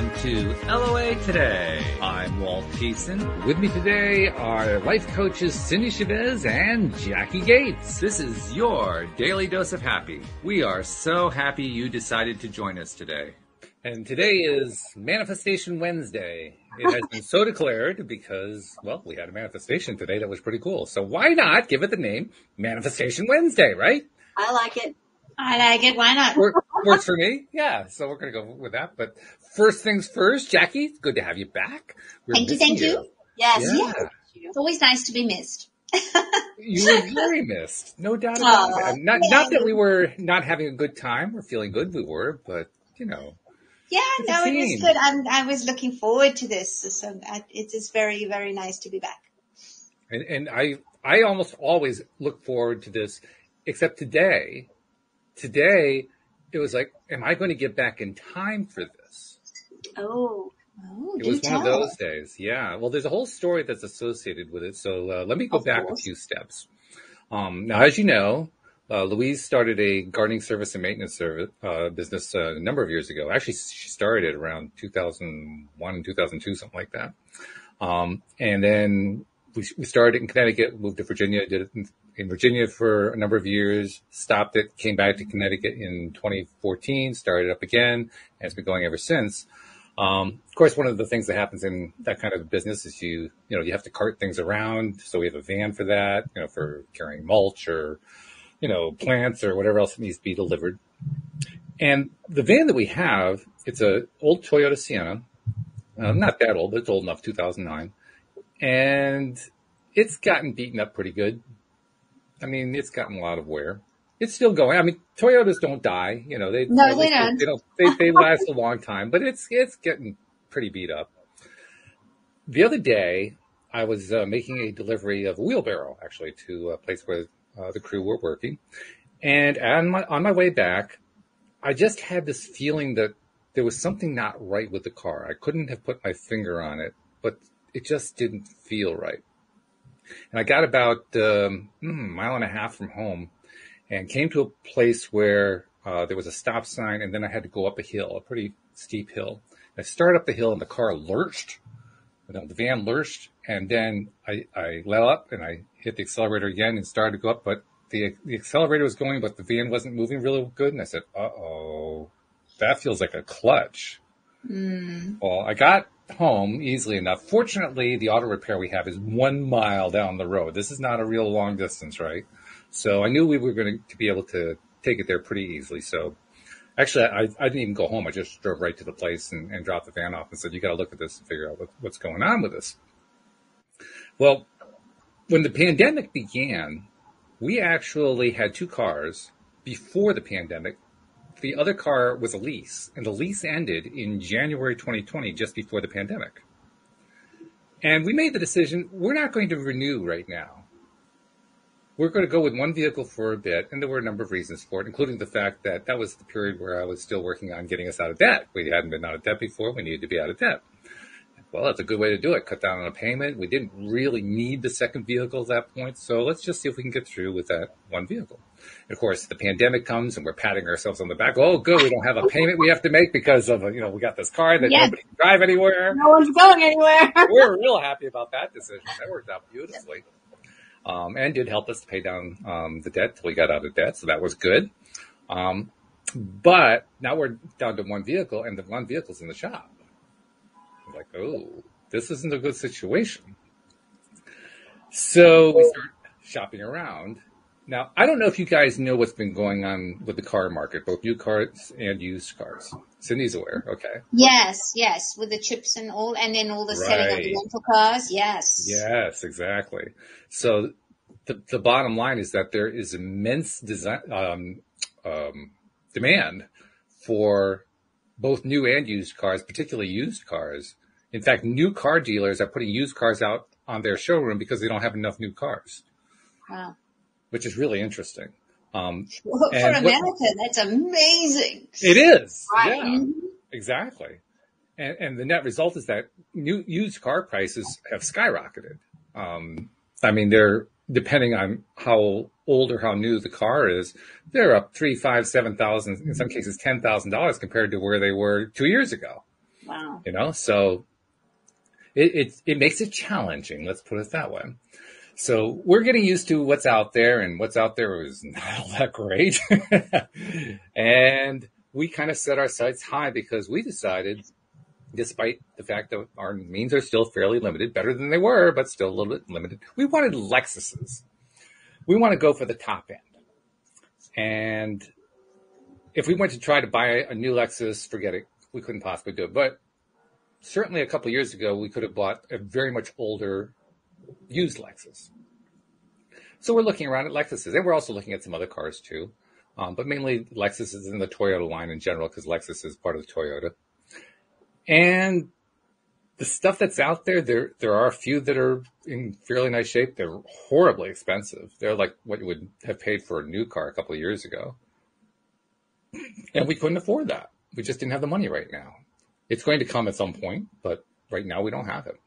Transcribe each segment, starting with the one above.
welcome to LOA Today. I'm Walt. With me today are life coaches Cindy Chavez and Jacqui Gates. This is your daily dose of happy. We are so happy you decided to join us today. And today is Manifestation Wednesday. It has been so declared because, well, we had a manifestation today that was pretty cool. So why not give it the name Manifestation Wednesday, right? I like it. I like it. Why not? Works for me. Yeah. So we're going to go with that. But first things first, Jacqui, it's good to have you back. Thank you. Yes. Yeah. It's always nice to be missed. You were very missed. No doubt about it. Not that we were not having a good time or feeling good. We were, but, you know. Yeah, no, it was good. I was looking forward to this. So it is very, very nice to be back. And I almost always look forward to this, except today. Today, it was like, am I going to get back in time for this? Oh, it was one of those days. Yeah. Well, there's a whole story that's associated with it. So let me go back a few steps. Now, as you know, Louise started a gardening service and maintenance service business a number of years ago. Actually, she started it around 2001, 2002, something like that. And then we started in Connecticut, moved to Virginia, did it in Virginia for a number of years, stopped it, came back to Connecticut in 2014, started up again, and it's been going ever since. Of course, one of the things that happens in that kind of business is you have to cart things around. So we have a van for that, for carrying mulch or, plants or whatever else that needs to be delivered. And the van that we have, it's a old Toyota Sienna, not that old, but it's old enough, 2009. And it's gotten beaten up pretty good. I mean, it's gotten a lot of wear. It's still going. I mean, Toyotas don't die. They don't. They last a long time, but it's getting pretty beat up. The other day, I was making a delivery of a wheelbarrow, actually, to a place where the crew were working. And on my way back, I just had this feeling that there was something not right with the car. I couldn't have put my finger on it, but it just didn't feel right. And I got about a mile and a half from home and came to a place where there was a stop sign, and then I had to go up a hill, a pretty steep hill. I started up the hill, and the car lurched. The van lurched, and then I let up, and I hit the accelerator again and started to go up, but the accelerator was going, but the van wasn't moving really good, and I said, uh-oh, that feels like a clutch. Well, I got home easily enough. Fortunately, the auto repair we have is 1 mile down the road. This is not a real long distance, right? So I knew we were going to be able to take it there pretty easily. So actually, I didn't even go home. I just drove right to the place and dropped the van off and said, you got to look at this and figure out what's going on with this. Well, when the pandemic began, we actually had 2 cars before the pandemic. The other car was a lease, and the lease ended in January 2020, just before the pandemic. And we made the decision, we're not going to renew right now. We're going to go with 1 vehicle for a bit, and there were a number of reasons for it, including the fact that that was the period where I was still working on getting us out of debt. We hadn't been out of debt before. We needed to be out of debt. Well, that's a good way to do it. Cut down on a payment. We didn't really need the second vehicle at that point, so let's just see if we can get through with that 1 vehicle. And of course, the pandemic comes, and we're patting ourselves on the back. Oh, good, we don't have a payment we have to make because of, we got this car that nobody can drive anywhere. No one's going anywhere. We're real happy about that decision. That worked out beautifully. And did help us to pay down the debt till we got out of debt, so that was good. But now we're down to 1 vehicle, and the 1 vehicle's in the shop. Like, oh, this isn't a good situation. So we start shopping around. Now, I don't know if you guys know what's been going on with the car market, both new cars and used cars. Cindy's aware, okay. Yes, with the chips and all, and then all the selling of the rental cars, yes. Yes, exactly. So the bottom line is that there is immense demand for both new and used cars, particularly used cars. In fact, new car dealers are putting used cars out on their showroom because they don't have enough new cars. Wow. Which is really interesting. For America, that's amazing. It is. Right. Yeah, exactly. And the net result is that used car prices have skyrocketed. I mean, they're, depending on how old or how new the car is, they're up $3,000, $5,000, $7,000, in some cases $10,000 compared to where they were 2 years ago. Wow. So it makes it challenging. Let's put it that way. So we're getting used to what's out there, and what's out there is not all that great. And we kind of set our sights high because we decided, despite the fact that our means are still fairly limited, better than they were, but still a little bit limited, we wanted Lexuses. We want to go for the top end. And if we went to try to buy a new Lexus, forget it. We couldn't possibly do it. But certainly a couple of years ago, we could have bought a very much older used Lexus. So we're looking around at Lexuses, and we're also looking at some other cars too. But mainly Lexuses in the Toyota line in general, because Lexus is part of the Toyota. And the stuff that's out there, there are a few that are in fairly nice shape. They're horribly expensive. They're like what you would have paid for a new car a couple of years ago. And we couldn't afford that. We just didn't have the money right now. It's going to come at some point, but right now we don't have it.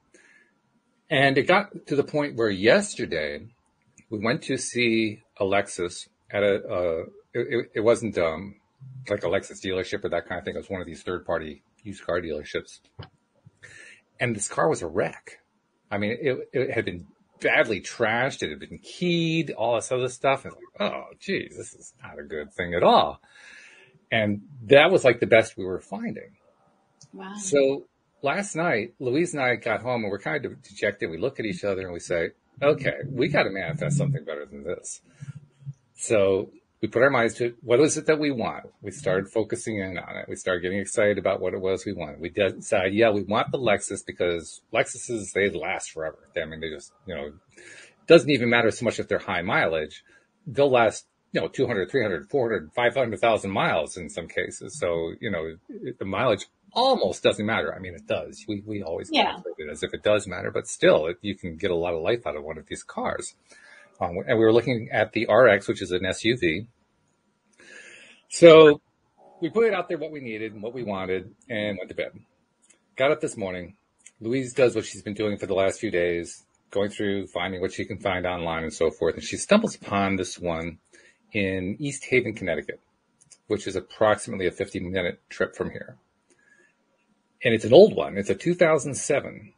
And it got to the point where yesterday we went to see a Lexus at it wasn't like a Lexus dealership or that kind of thing. It was one of these third-party used car dealerships. And this car was a wreck. I mean, it had been badly trashed. It had been keyed, all this other stuff. And like, oh, geez, this is not a good thing at all. And that was like the best we were finding. Wow. So last night, Louise and I got home and we're kind of dejected. We look at each other and we say, okay, we got to manifest something better than this. So we put our minds to it. What is it that we want? We started focusing in on it. We started getting excited about what it was we wanted. We decided, yeah, we want the Lexus because Lexuses, they last forever. I mean, they just, it doesn't even matter so much if they're high mileage. They'll last, 200, 300, 400, 500,000 miles in some cases. So, the mileage almost doesn't matter. I mean, it does. We always calculate it as if it does matter, but still, you can get a lot of life out of one of these cars. And we were looking at the RX, which is an SUV. So we put it out there what we needed and what we wanted and went to bed. Got up this morning. Louise does what she's been doing for the last few days, going through, finding what she can find online and so forth. And she stumbles upon this one in East Haven, Connecticut, which is approximately a 50-minute trip from here. And it's an old one. It's a 2007.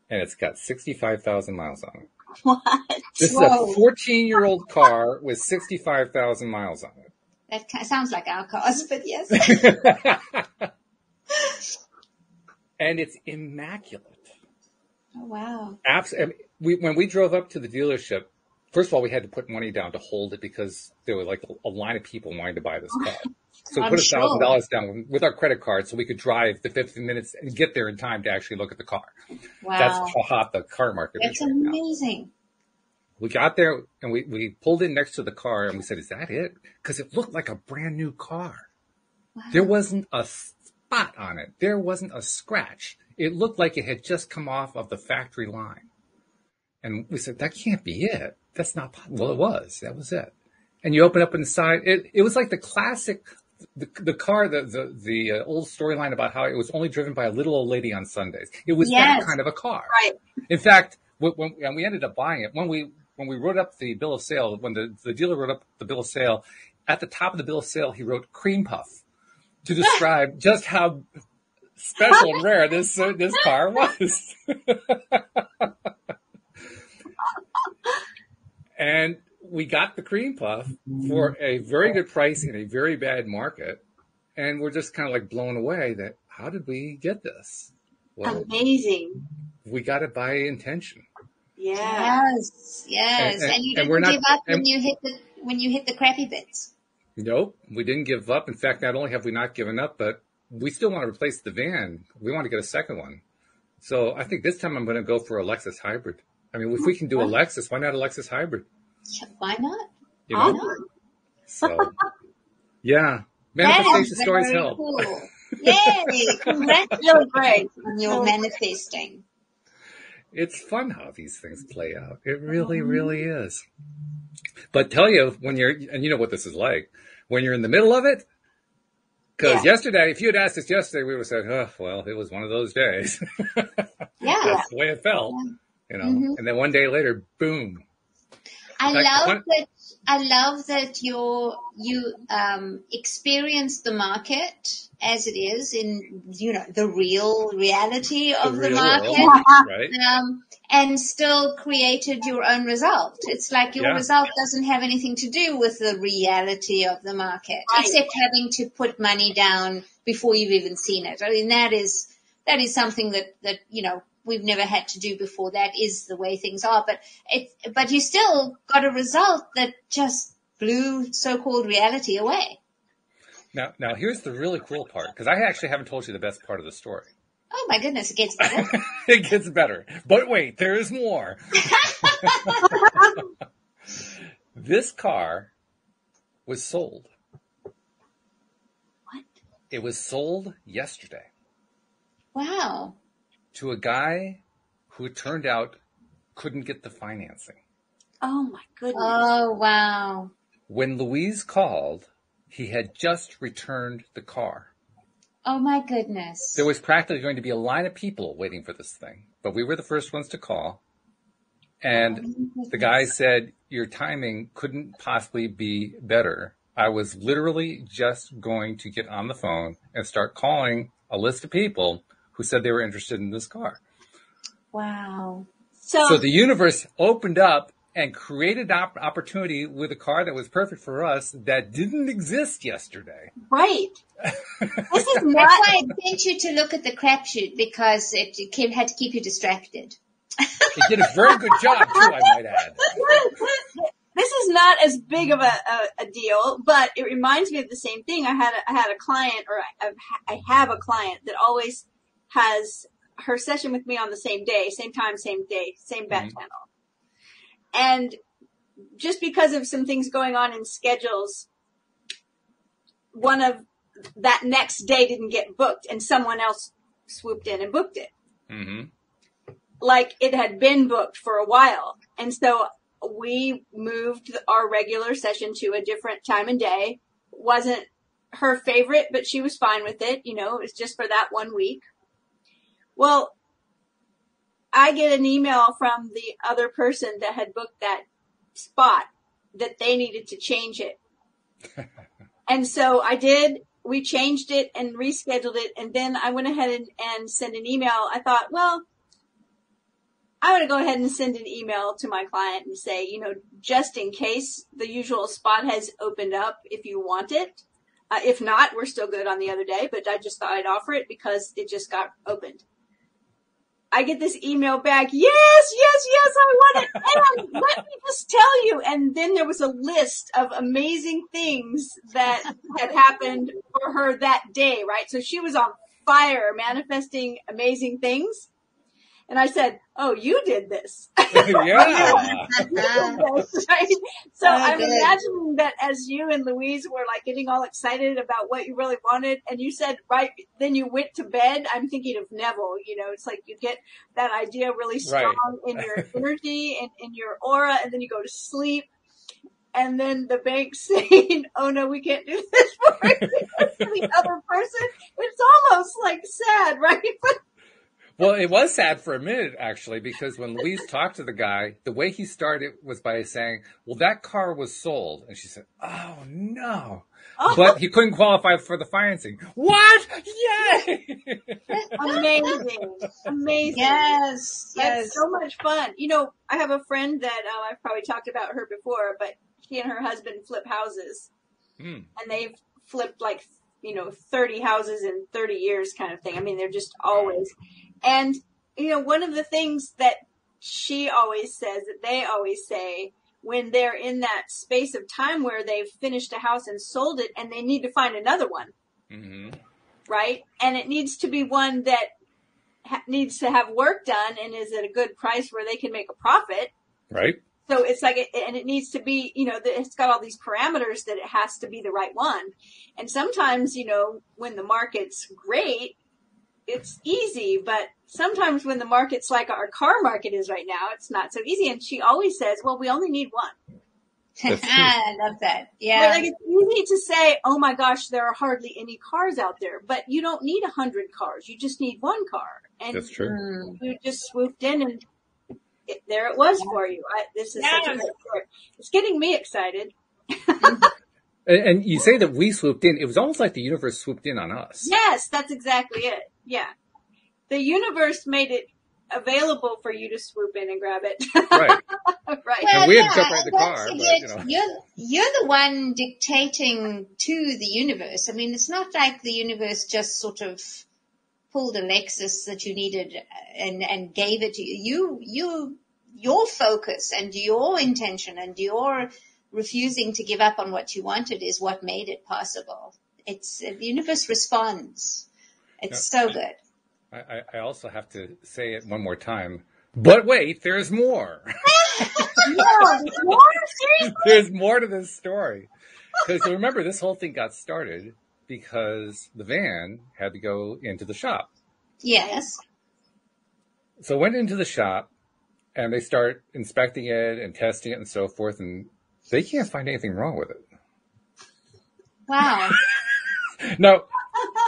And it's got 65,000 miles on it. What? This is a 14-year-old car with 65,000 miles on it. That sounds like our cars, but yes. And it's immaculate. Oh, wow. When we drove up to the dealership, first of all, we had to put money down to hold it because there were like a line of people wanting to buy this car. So we put $1,000 down with our credit card so we could drive the 15 minutes and get there in time to actually look at the car. Wow. That's how hot the car market is. It's right amazing. Now. We got there and we pulled in next to the car and we said, is that it? Because it looked like a brand new car. Wow. There wasn't a spot on it. There wasn't a scratch. It looked like it had just come off of the factory line. And we said, that can't be it. That's not possible. Well, it was. That was it. And you open up inside. It was like the classic, the car, the old storyline about how it was only driven by a little old lady on Sundays. It was that kind of a car. Right. In fact, and we ended up buying it, when we wrote up the bill of sale, when the dealer wrote up the bill of sale, at the top of the bill of sale, he wrote cream puff to describe just how special and rare this car was. And we got the cream puff for a very good price in a very bad market. And we're just kind of like blown away that how did we get this? Well, amazing. We got it by intention. Yeah. Yes. And you didn't give up when you hit the crappy bits. Nope. We didn't give up. In fact, not only have we not given up, but we still want to replace the van. We want to get a second one. So I think this time I'm going to go for a Lexus hybrid. I mean, if we can do a Lexus, why not a Lexus hybrid? Yeah, why not? Why not? So, yeah. Manifestation stories help. Cool. Yay! Really great. You're manifesting. It's fun how these things play out. It really, really is. But tell you, and you know what this is like, when you're in the middle of it, because yesterday, if you had asked us yesterday, we would have said, oh, well, it was one of those days. That's the way it felt, And then one day later, boom. I love that I love that you experience the market as it is in, the real reality of the market. World, right? And still created your own result. It's like your result doesn't have anything to do with the reality of the market, except having to put money down before you've even seen it. I mean, that is something that we've never had to do before. That is the way things are. But you still got a result that just blew so-called reality away. Now here's the really cool part, because I actually haven't told you the best part of the story. Oh my goodness, it gets better. It gets better. But wait, there is more. This car was sold. What? It was sold yesterday. Wow. To a guy who it turned out couldn't get the financing. Oh my goodness. Oh, wow. When Louise called, he had just returned the car. Oh my goodness. There was practically going to be a line of people waiting for this thing, but we were the first ones to call. And the guy said, your timing couldn't possibly be better. I was literally just going to get on the phone and start calling a list of people who said they were interested in this car. Wow. So the universe opened up and created an opportunity with a car that was perfect for us that didn't exist yesterday. Right. This is That's why I sent you to look at the crapshoot, because it had to keep you distracted. It did a very good job, too, I might add. This is not as big of a deal, but it reminds me of the same thing. I had a client, or I have a client that always has her session with me on the same day, same time, same day, same bat channel. And just because of some things going on in schedules, one of that next day didn't get booked, and someone else swooped in and booked it. Mm-hmm. Like it had been booked for a while. And so we moved our regular session to a different time and day. Wasn't her favorite, but she was fine with it. It was just for that 1 week. Well, I get an email from the other person that had booked that spot that they needed to change it. And so I did. We changed it and rescheduled it. And then I went ahead and sent an email. I thought, well, I'm going to go ahead and send an email to my client and say, just in case the usual spot has opened up, if you want it. If not, we're still good on the other day, but I just thought I'd offer it because it just got opened. I get this email back, yes, I want it. And let me just tell you. And then there was a list of amazing things that had happened for her that day, right? So she was on fire manifesting amazing things. And I said, oh, you did this. Yeah. Right? So I'm imagining that as you and Louise were like getting all excited about what you really wanted, and you said, right, then you went to bed. I'm thinking of Neville, it's like you get that idea really strong in your energy and in your aura, and then you go to sleep. And then the bank's saying, oh no, we can't do this for the other person. It's almost like sad, right? Well, it was sad for a minute, actually, because when Louise talked to the guy, the way he started was by saying, well, that car was sold. And she said, oh, no. Oh. But he couldn't qualify for the financing. What? Yay! Amazing. Yes. It's so much fun. I have a friend that I've probably talked about her before, but she and her husband flip houses. And they've flipped 30 houses in 30 years kind of thing. I mean, they're just always... And, one of the things that she always says, that they always say when they're in that space of time where they've finished a house and sold it and they need to find another one, right? And it needs to be one that needs to have work done and is at a good price where they can make a profit. Right. So it's like, and it needs to be, it's got all these parameters that it has to be the right one. And sometimes, when the market's great, it's easy, but sometimes when the market's like our car market is right now, it's not so easy. And she always says, well, we only need one. I love that. Yeah. But it's easy to say, oh my gosh, there are hardly any cars out there, but you don't need 100 cars. You just need one car. And that's true. You just swooped in and there it was for you. This is such a great story. It's getting me excited. And you say that we swooped in. It was almost like the universe swooped in on us. Yes, that's exactly it. Yeah. The universe made it available for you to swoop in and grab it. Right. Right. And we had to jump right in the car. But, you're the one dictating to the universe. I mean, it's not like the universe just sort of pulled a Lexus that you needed and gave it to you. Your focus and your intention and your refusing to give up on what you wanted is what made it possible. The universe responds. It's so good. I also have to say it one more time. But wait, there's more. There's more? Seriously? There's more to this story. Because remember, this whole thing got started because the van had to go into the shop. Yes. So went into the shop and they start inspecting it and testing it and so forth, and they can't find anything wrong with it. Wow. Now,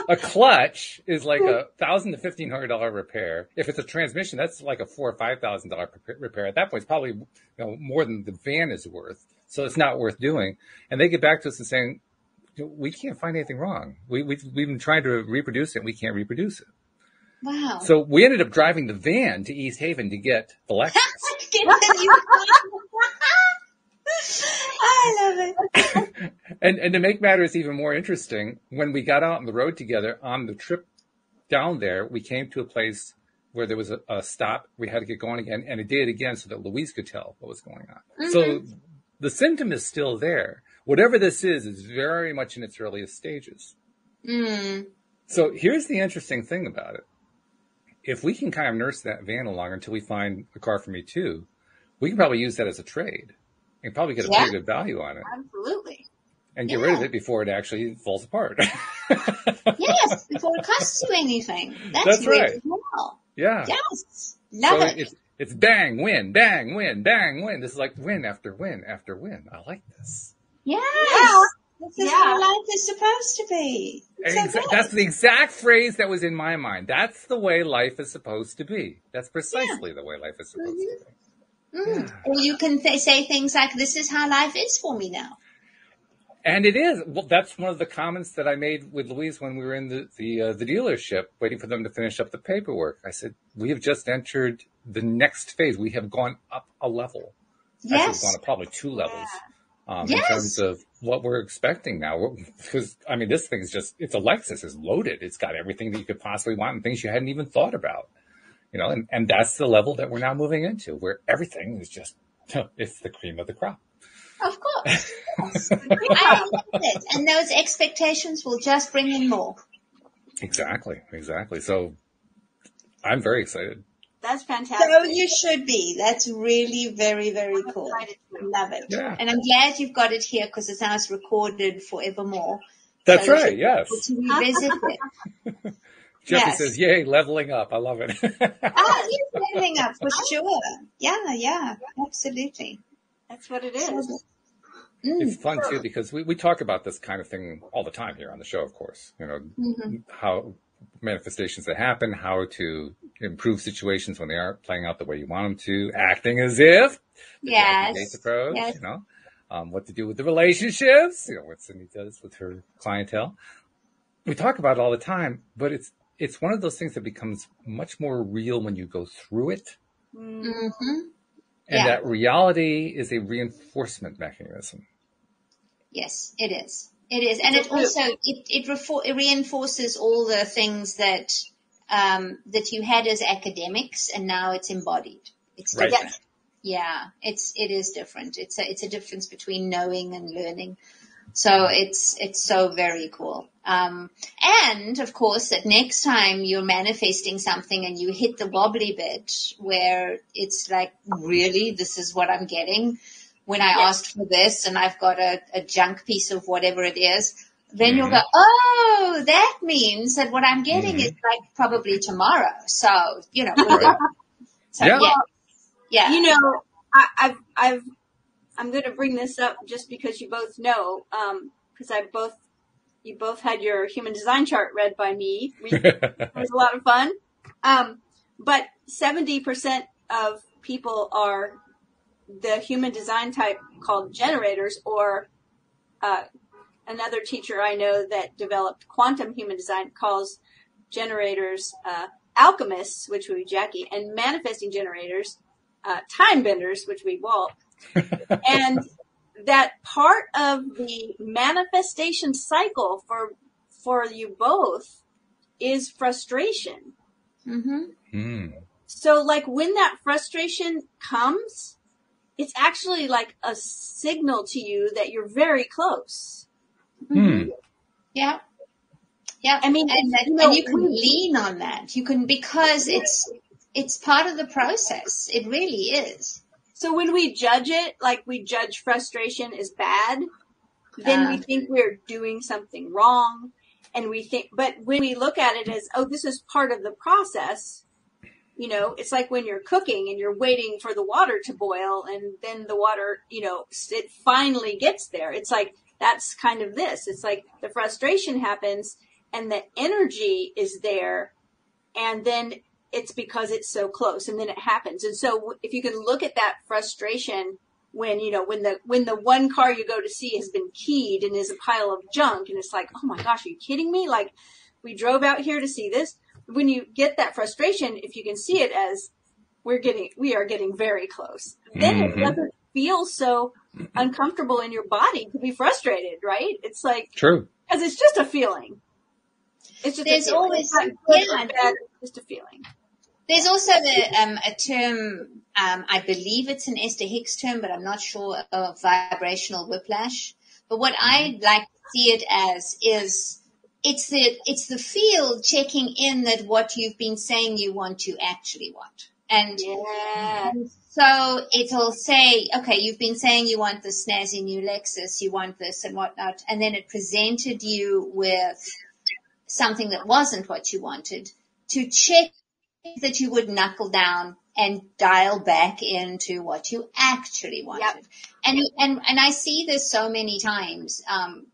a clutch is like $1,000 to $1,500 repair. If it's a transmission, that's like a $4,000 or $5,000 repair. At that point, it's probably more than the van is worth. So it's not worth doing. And they get back to us and saying, we can't find anything wrong. We've been trying to reproduce it, and we can't reproduce it. Wow. So we ended up driving the van to East Haven to get the Lexus. I love it. And to make matters even more interesting, when we got out on the road together on the trip down there, we came to a place where there was a stop. We had to get going again, and it did again so that Louise could tell what was going on. Mm-hmm. So the symptom is still there. Whatever this is very much in its earliest stages. Mm. So here's the interesting thing about it. If we can kind of nurse that van along until we find a car for me too, we can probably use that as a trade and probably get a pretty good value on it. Absolutely. And get rid of it before it actually falls apart. Yes, before it costs you anything. That's really right. Cool. Yeah. Yes. Love it. It's bang, win, bang, win, bang, win. This is like win after win after win. I like this. Yes. Yeah. This is how life is supposed to be. That's the exact phrase that was in my mind. That's the way life is supposed to be. That's precisely the way life is supposed to be. Mm. Yeah. Or you can say things like, this is how life is for me now. And it is. Well, that's one of the comments that I made with Louise when we were in the dealership, waiting for them to finish up the paperwork. I said, we have just entered the next phase. We have gone up a level. Yes. Actually, we've gone up probably 2 levels. In terms of what we're expecting now. Because, I mean, this thing is it's a Lexus. It's loaded. It's got everything that you could possibly want and things you hadn't even thought about. And that's the level that we're now moving into, where everything is just, it's the cream of the crop. Of course. Yes. I love it. And those expectations will just bring in more. Exactly. So I'm very excited. That's fantastic. So you should be. That's really very, very cool. Love it. Yeah. And I'm glad you've got it here because it's now recorded forevermore. That's right, yes. To revisit it. Jacqui says, yay, leveling up. I love it. Yes, leveling up for sure. Yeah, absolutely. That's what it is. It's fun, too, because we talk about this kind of thing all the time here on the show, of course. How manifestations that happen, how to improve situations when they aren't playing out the way you want them to, acting as if. Yes. Approach, yes. What to do with the relationships, what Cindy does with her clientele. We talk about it all the time, but it's one of those things that becomes much more real when you go through it. Mm-hmm. And that reality is a reinforcement mechanism. Yes, it is. It is. And it also, it reinforces all the things that you had as academics, and now it's embodied. It's different. Right. Yeah, it is different. It's a difference between knowing and learning. So it's so very cool. And of course that next time you're manifesting something and you hit the wobbly bit where it's like, really, this is what I'm getting when I asked for this and I've got a junk piece of whatever it is, then you'll go, oh, that means that what I'm getting is like probably tomorrow. So, I'm going to bring this up just because you both know, because you both had your human design chart read by me. It was a lot of fun. But 70% of people are the human design type called generators, or another teacher I know that developed quantum human design calls generators alchemists, which would be Jacqui, and manifesting generators time benders, which would be Walt. And that part of the manifestation cycle for you both is frustration. Mm-hmm. So like when that frustration comes, it's actually like a signal to you that you're very close. Mm-hmm. Yeah. Yeah. I mean, and you can lean on that. You can, because it's part of the process. It really is. So when we judge it, like we judge frustration as bad, then we think we're doing something wrong. And we think, but when we look at it as, oh, this is part of the process, you know, it's like when you're cooking and you're waiting for the water to boil, and then the water, you know, it finally gets there. It's like, that's kind of this. It's like the frustration happens and the energy is there, and then it's because it's so close, and then it happens. And so if you can look at that frustration when, you know, when the one car you go to see has been keyed and is a pile of junk, and it's like, oh my gosh, are you kidding me? Like, we drove out here to see this. When you get that frustration, if you can see it as we are getting very close, then it doesn't feel so uncomfortable in your body to be frustrated, right? It's like, true, because it's just a feeling. It's just there's always just a feeling. There's also a term, I believe it's an Esther Hicks term, but I'm not sure, of vibrational whiplash. But what I like to see it as is it's the field checking in that what you've been saying you want, you actually want. And so it'll say, okay, you've been saying you want this snazzy new Lexus, you want this and whatnot, and then it presented you with something that wasn't what you wanted, to check that you would knuckle down and dial back into what you actually wanted. Yep. And I see this so many times,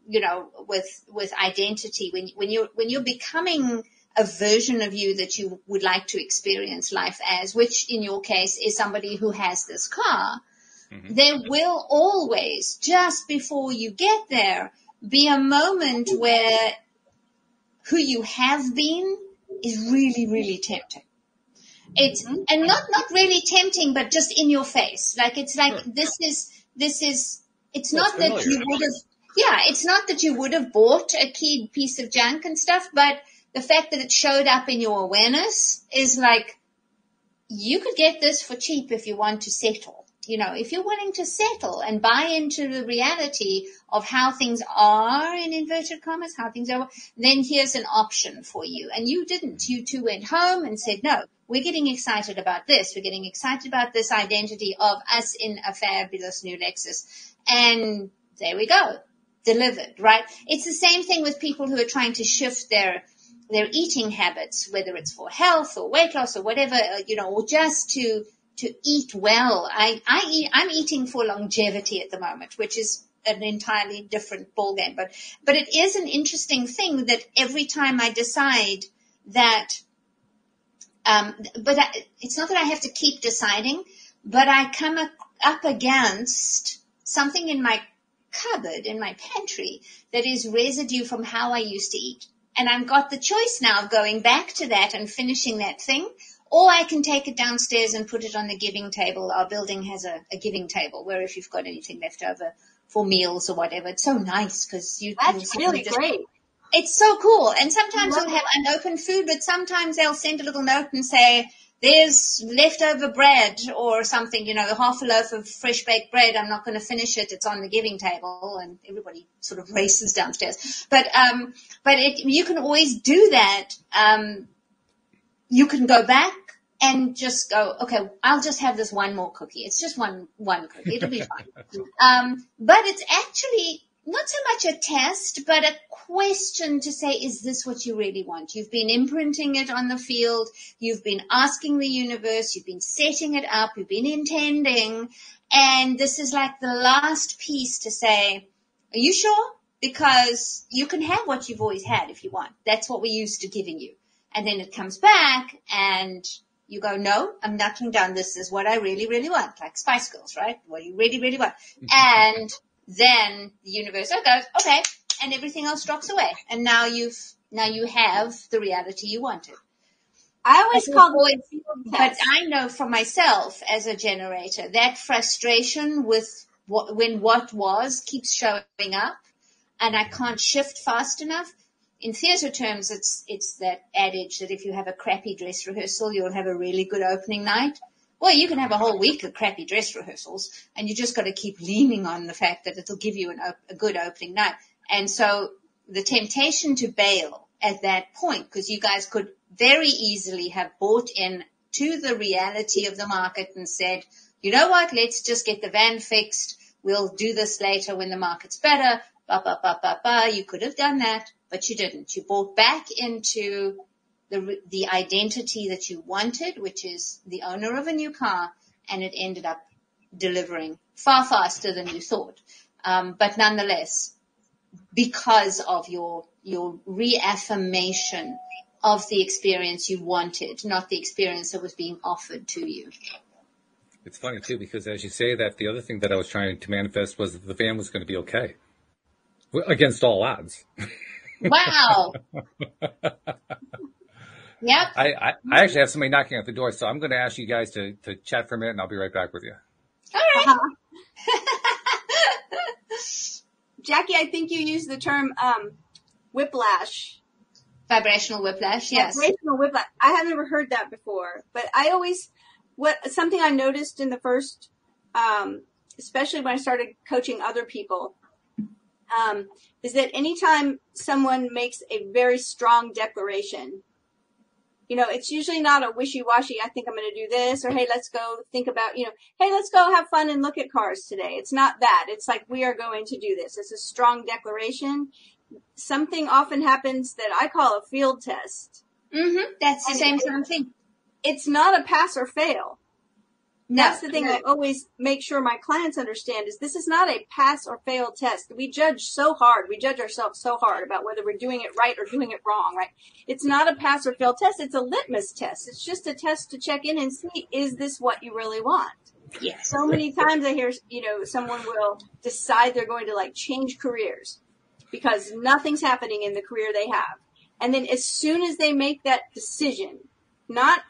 you know, with identity, when you're becoming a version of you that you would like to experience life as, which in your case is somebody who has this car, there will always, just before you get there, be a moment where who you have been is really, really tempting. It's, and not really tempting, but just in your face. Like, it's like, this is, it's not that you would have, it's not that you would have bought a keyed piece of junk and stuff, but the fact that it showed up in your awareness is like, you could get this for cheap if you want to settle. You know, if you're willing to settle and buy into the reality of how things are, in inverted commas, how things are, then here's an option for you. And you didn't. You two went home and said, no, we're getting excited about this. We're getting excited about this identity of us in a fabulous new Lexus. And there we go. Delivered, right? It's the same thing with people who are trying to shift their eating habits, whether it's for health or weight loss or whatever, you know, or just to eat well. I'm eating for longevity at the moment, which is an entirely different ballgame. But it is an interesting thing that every time I decide that, it's not that I have to keep deciding, but I come up against something in my cupboard, in my pantry, that is residue from how I used to eat. And I've got the choice now of going back to that and finishing that thing, or I can take it downstairs and put it on the giving table. Our building has a giving table where if you've got anything left over for meals or whatever, it's so nice because that's really great. It's so cool. And sometimes we'll have unopened food, but sometimes they'll send a little note and say, there's leftover bread or something, you know, half a loaf of fresh baked bread. I'm not going to finish it. It's on the giving table, and everybody sort of races downstairs. But you can always do that. You can go back and just go, okay, I'll just have this one more cookie. It's just one cookie. It'll be fine. But it's actually not so much a test, but a question to say, is this what you really want? You've been imprinting it on the field. You've been asking the universe. You've been setting it up. You've been intending. And this is like the last piece to say, are you sure? Because you can have what you've always had if you want. That's what we're used to giving you. And then it comes back and You go, no, I'm knuckling down. This is what I really, really want. Like Spice Girls, right? What you really, really want. And then the universe goes, okay. And everything else drops away. And now you have the reality you wanted. I always call it, but I know for myself as a generator, that frustration with when what was keeps showing up and I can't shift fast enough. In theatre terms, it's that adage that if you have a crappy dress rehearsal, you'll have a really good opening night. Well, you can have a whole week of crappy dress rehearsals, and you just got to keep leaning on the fact that it'll give you a good opening night. And so the temptation to bail at that point, because you guys could very easily have bought in to the reality of the market and said, you know what, let's just get the van fixed. We'll do this later when the market's better. You could have done that, but you didn't. You bought back into the identity that you wanted, which is the owner of a new car, and it ended up delivering far faster than you thought. But nonetheless, because of your reaffirmation of the experience you wanted, not the experience that was being offered to you. It's funny, too, because as you say that, the other thing that I was trying to manifest was that the van was going to be okay. Against all odds. Wow. Yep. I actually have somebody knocking at the door, so I'm going to ask you guys to chat for a minute, and I'll be right back with you. All right. Jacqui, I think you used the term whiplash. Vibrational whiplash, yes. Vibrational whiplash. I have never heard that before, but something I noticed in the first, especially when I started coaching other people, is that anytime someone makes a very strong declaration, it's usually not a wishy-washy, I think I'm going to do this, or hey, let's go think about, hey, let's go have fun and look at cars today. It's not that. It's like, we are going to do this. It's a strong declaration. Something often happens that I call a field test. Mm-hmm. That's the same kind of thing. It's not a pass or fail. No, that's the thing I always make sure my clients understand is this is not a pass or fail test. We judge so hard. We judge ourselves so hard about whether we're doing it right or doing it wrong, right? It's not a pass or fail test. It's a litmus test. It's just a test to check in and see, is this what you really want? Yes. So many times I hear, someone will decide they're going to change careers because nothing's happening in the career they have. And then as soon as they make that decision, not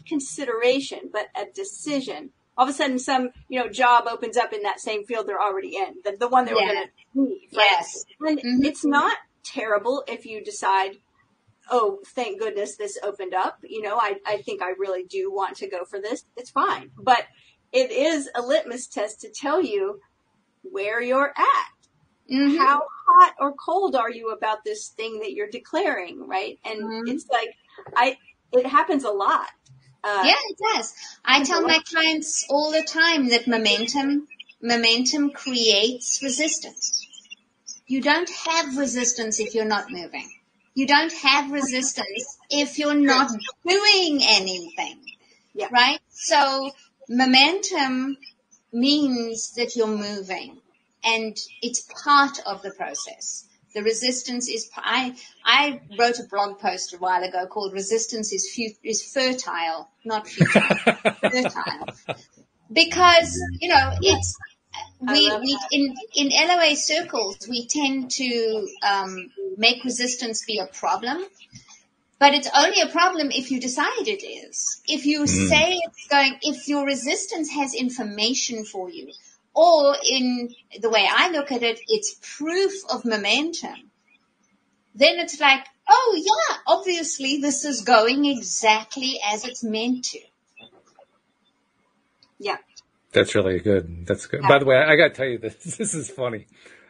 consideration, but a decision, all of a sudden some, job opens up in that same field they're already in, the one they were going to leave. Right? Yes. And it's not terrible if you decide, oh, thank goodness this opened up. I think I really do want to go for this. It's fine. But it is a litmus test to tell you where you're at. Mm-hmm. How hot or cold are you about this thing that you're declaring, right? And it's like, it happens a lot. Yeah, it does. I tell my clients all the time that momentum creates resistance. You don't have resistance if you're not moving. You don't have resistance if you're not doing anything. Yeah. Right? So momentum means that you're moving, and it's part of the process. The resistance is, I wrote a blog post a while ago called Resistance is Fertile, not futile, fertile. Because, it's, in LOA circles, we tend to, make resistance be a problem, but it's only a problem if you decide it is. If you say if your resistance has information for you, or in the way I look at it, it's proof of momentum. Then it's like, oh yeah, obviously this is going exactly as it's meant to. Yeah. That's really good. That's good. Yeah. By the way, I got to tell you this. This is funny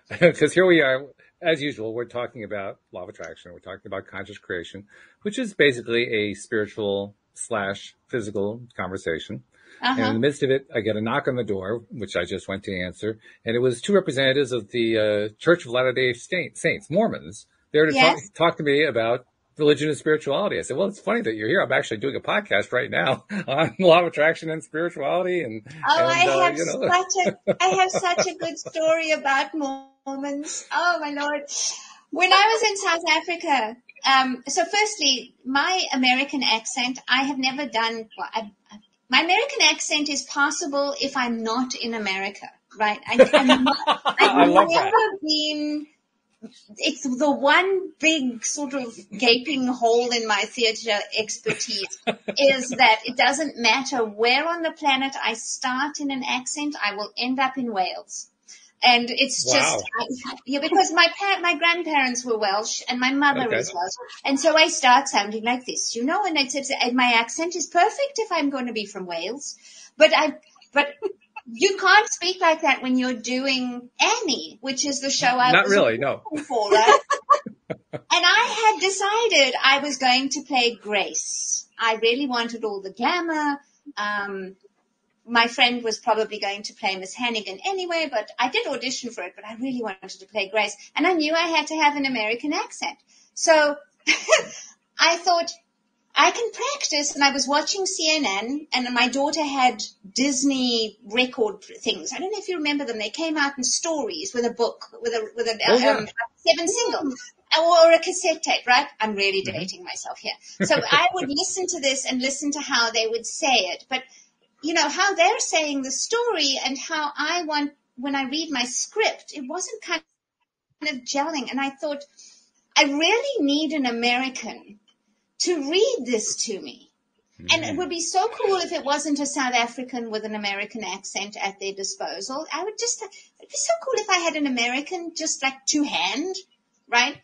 because here we are, as usual, we're talking about law of attraction. We're talking about conscious creation, which is basically a spiritual / physical conversation. And in the midst of it, I get a knock on the door, which I just went to answer. And it was two representatives of the Church of Latter-day Saints, Mormons, there to talk to me about religion and spirituality. I said, well, it's funny that you're here. I'm actually doing a podcast right now on law of attraction and spirituality. I have such a good story about Mormons. Oh, my Lord. When I was in South Africa, so firstly, my American accent, I have never done, my American accent is possible if I'm not in America, right? I've never been, it's the one big sort of gaping hole in my theater expertise is that it doesn't matter where on the planet I start in an accent, I will end up in Wales. And it's just, because my grandparents were Welsh and my mother is Welsh. And so I start sounding like this, and my accent is perfect if I'm going to be from Wales. But you can't speak like that when you're doing Annie, which is the show I was looking for, right? And I had decided I was going to play Grace. I really wanted all the glamour. My friend was probably going to play Miss Hannigan anyway, but I did audition for it, but I really wanted to play Grace. And I knew I had to have an American accent. So I thought, I can practice. And I was watching CNN, and my daughter had Disney record things. I don't know if you remember them. They came out in stories with a book, with a 7 single. Or a cassette tape, right? I'm really dating myself here. So I would listen to this and listen to how they would say it. But how they're saying the story and how I want, when I read my script, it wasn't kind of gelling. And I thought, I really need an American to read this to me. And it would be so cool if it wasn't a South African with an American accent at their disposal. It'd be so cool if I had an American just like to hand, right?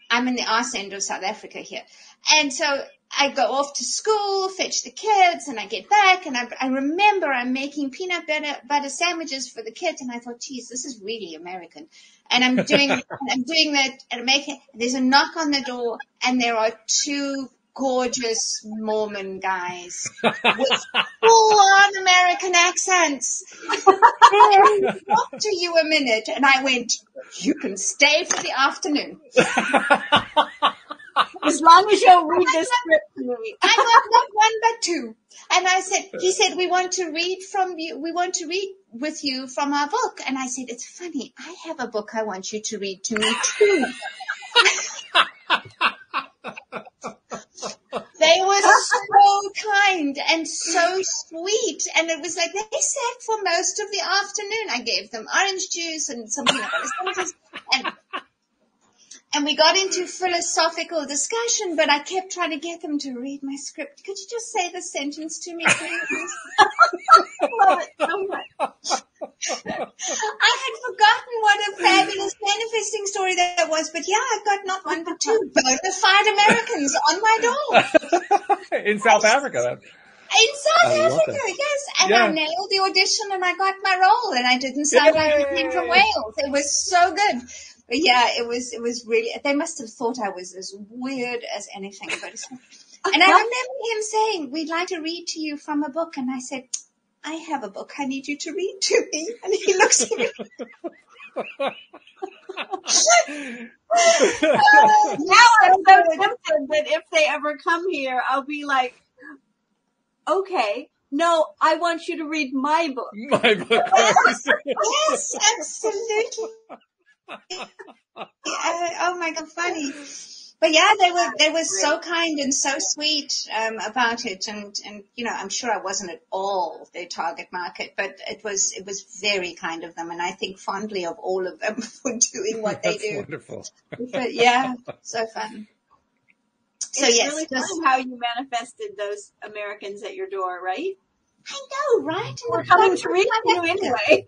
I'm in the arse end of South Africa here. And so I go off to school, fetch the kids, and I get back, and I remember I'm making peanut butter sandwiches for the kids, and I thought, geez, this is really American. And I'm doing that, and there's a knock on the door, and there are 2 gorgeous Mormon guys with full-on American accents. Talk to you a minute, and I went, you can stay for the afternoon. As long as you'll read this script to me. I got not 1 but 2. And he said, we want to read with you from our book. And I said, it's funny, I have a book I want you to read to me too. They were so kind and so sweet. And it was like they sat for most of the afternoon. I gave them orange juice and some peanut butter sandwiches. And we got into philosophical discussion, but I kept trying to get them to read my script. Could you just say the sentence to me, please? I love it so much. I had forgotten what a fabulous manifesting story that was, but yeah, I've got not 1 but 2 bona fide Americans on my door. In South Africa. In South Africa, yes. And I nailed the audition and I got my role, and I didn't sound like I came from Wales. It was so good. But yeah, it was really, they must have thought I was as weird as anything. And I remember him saying, we'd like to read to you from a book. And I said, I have a book I need you to read to me. And he looks at me. Now I'm so tempted that if they ever come here, I'll be like, okay, no, I want you to read my book. My book. Yes, absolutely. Oh my God, funny. But yeah, they were so kind and so sweet about it, and I'm sure I wasn't at all their target market, but it was very kind of them, and I think fondly of all of them for doing what they do. Wonderful. But yeah, so fun. So it's yes, really fun how you manifested those Americans at your door, right? I know, right? And we're coming to read you anyway.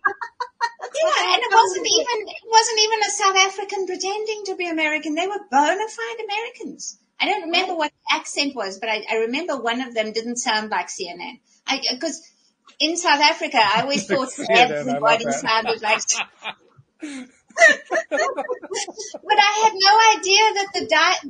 Yeah, and it wasn't even a South African pretending to be American. They were bona fide Americans. I don't remember what the accent was, but I remember one of them didn't sound like CNN. Because in South Africa, I always thought everybody sounded like. But I had no idea that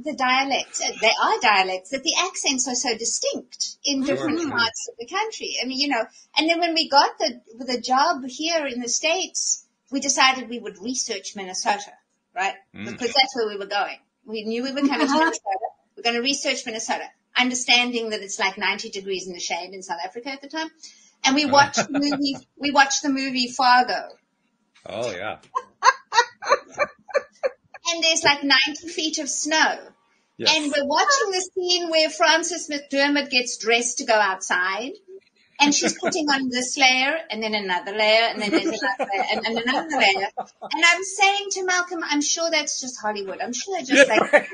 the dialects, they are dialects, that the accents are so distinct in different parts of the country. I mean, and then when we got the job here in the States, we decided we would research Minnesota, right? Because that's where we were going. We knew we were coming to Minnesota. We're going to research Minnesota, understanding that it's like 90 degrees in the shade in South Africa at the time. And we watched the movie Fargo. Oh, yeah. and there's like 90 feet of snow. Yes. And we're watching the scene where Frances McDermott gets dressed to go outside. And she's putting on this layer, and then another layer, and then there's another layer, and another layer. And I'm saying to Malcolm, I'm sure that's just Hollywood. I'm sure they're just like...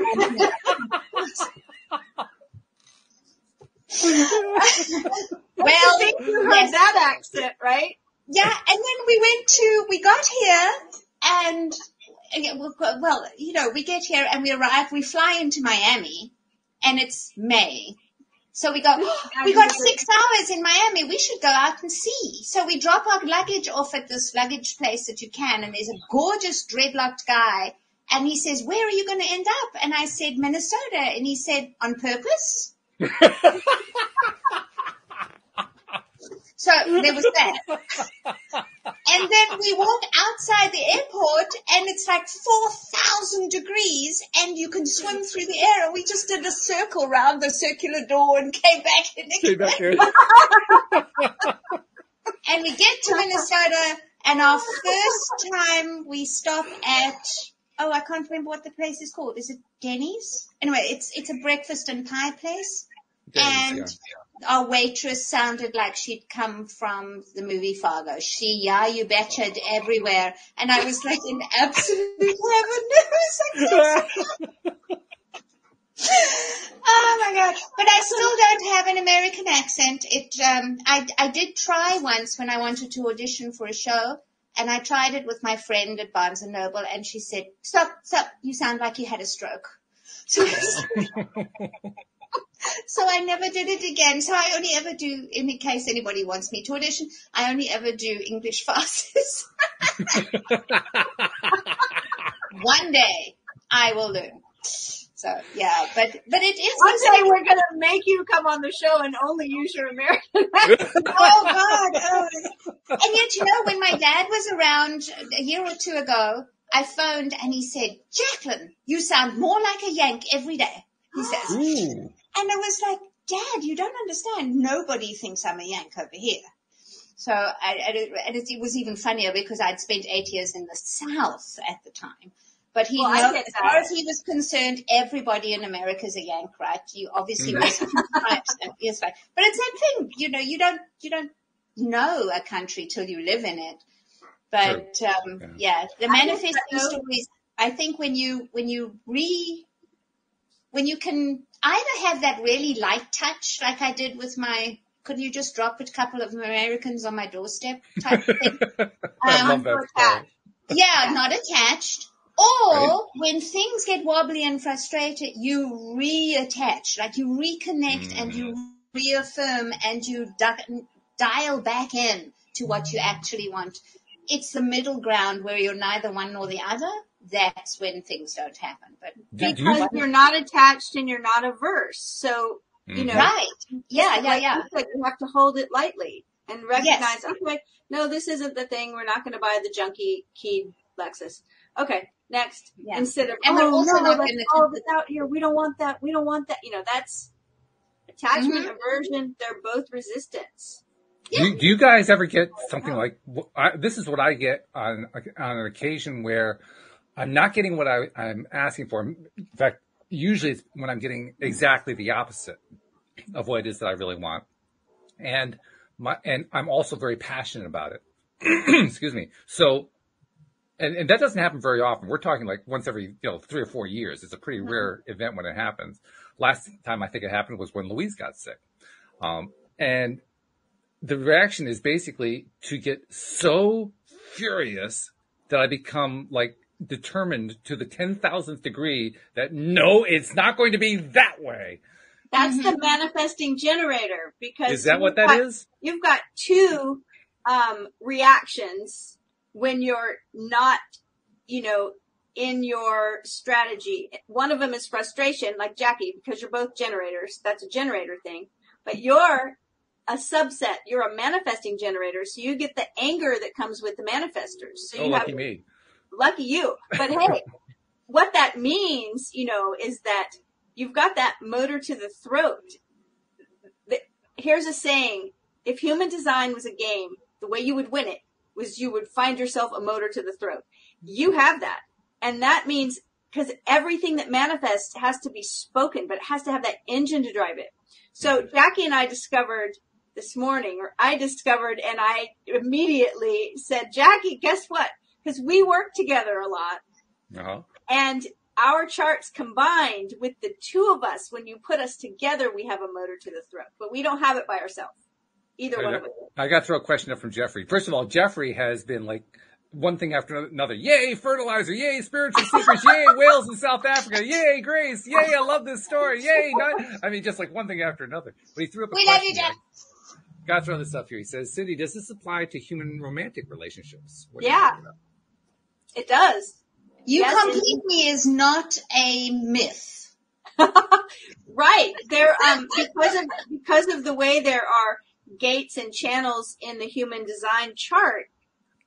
Well, you heard that accent, right? Yeah, and then we got here, and, well, you know, we get here, and we fly into Miami, and it's May. So we go, we got 6 hours in Miami. We should go out and see. So we drop our luggage off at this luggage place that you can. And there's a gorgeous dreadlocked guy. And he says, where are you going to end up? And I said, Minnesota. And he said, on purpose? So there was that. And then we walk outside the airport, and it's like 4,000 degrees, and you can swim through the air. And we just did a circle around the circular door and came back in again. And we get to Minnesota, and our first time we stop at, I can't remember what the place is called. Is it Denny's? Anyway, it's a breakfast and pie place. Denny's, and our waitress sounded like she'd come from the movie Fargo. You betcha, everywhere. And I was like in absolute heaven. Oh my God. But I still don't have an American accent. I did try once when I wanted to audition for a show, and I tried it with my friend at Barnes & Noble, and she said, stop, you sound like you had a stroke. So I never did it again. So I only ever do, in case anybody wants me to audition, I only ever do English farces. One day I will learn. So yeah, but it is. One day we're gonna make you come on the show and only use your American accent. Oh God! Oh. And yet, you know, when my dad was around a year or two ago, I phoned and he said, "Jacqueline, you sound more like a Yank every day." He says. Ooh. And I was like, Dad, you don't understand. Nobody thinks I'm a Yank over here. So it was even funnier because I'd spent 8 years in the South at the time. But as far as he was concerned, everybody in America is a Yank, right? You obviously was types. Yes, right. But it's that thing, you know, you don't know a country till you live in it. But the manifesting stories. I think when you can either have that really light touch, like I did with could you just drop a couple of Americans on my doorstep type thing? I love that part. Yeah, not attached. Or when things get wobbly and frustrated, you reattach, like you reconnect and you reaffirm and you dial back in to what you actually want. It's the middle ground where you're neither one nor the other. That's when things don't happen. But because you're not attached and you're not averse. So, you know. Right. Yeah. You have to hold it lightly and recognize, okay, no, this isn't the thing. We're not going to buy the junky keyed Lexus. Okay, next. Yeah. Instead of, we're also not going to all this out here. We don't want that. We don't want that. You know, that's attachment, aversion. They're both resistance. Yeah. Do you guys ever get something like, this is what I get on an occasion where I'm not getting what I'm asking for. In fact, usually it's when I'm getting exactly the opposite of what it is that I really want. And I'm also very passionate about it. Excuse me. So, and that doesn't happen very often. We're talking like once every, 3 or 4 years. It's a pretty rare event when it happens. Last time I think it happened was when Louise got sick. And the reaction is basically to get so furious that I become like determined to the 10,000th degree that no, it's not going to be that way. That's the manifesting generator, because is that what that is? You've got two reactions when you're not, in your strategy. One of them is frustration, like Jacqui, because you're both generators. That's a generator thing. But you're a subset. You're a manifesting generator, so you get the anger that comes with the manifestors. So you lucky me. Lucky you. But hey, what that means, is that you've got that motor to the throat. Here's a saying. If human design was a game, the way you would win it was you would find yourself a motor to the throat. You have that. And that means because everything that manifests has to be spoken, but it has to have that engine to drive it. So Jacqui and I discovered this morning, or I discovered, and I immediately said, Jacqui, guess what? Because we work together a lot. Uh-huh. And our charts combined with the two of us, when you put us together, we have a motor to the throat, but we don't have it by ourselves. Either one of us. I got to throw a question up from Jeffrey. First of all, Jeffrey has been like one thing after another. Yay, fertilizer. Yay, spiritual secrets. Yay, whales in South Africa. Yay, Grace. Yay, I love this story. Yay. I mean, just like one thing after another. But he threw up a question. We love you, Jeff. Got to throw this up here. He says, Cindy, does this apply to human romantic relationships? Yeah, it does. You complete me is not a myth. Right. There, because of the way there are gates and channels in the human design chart,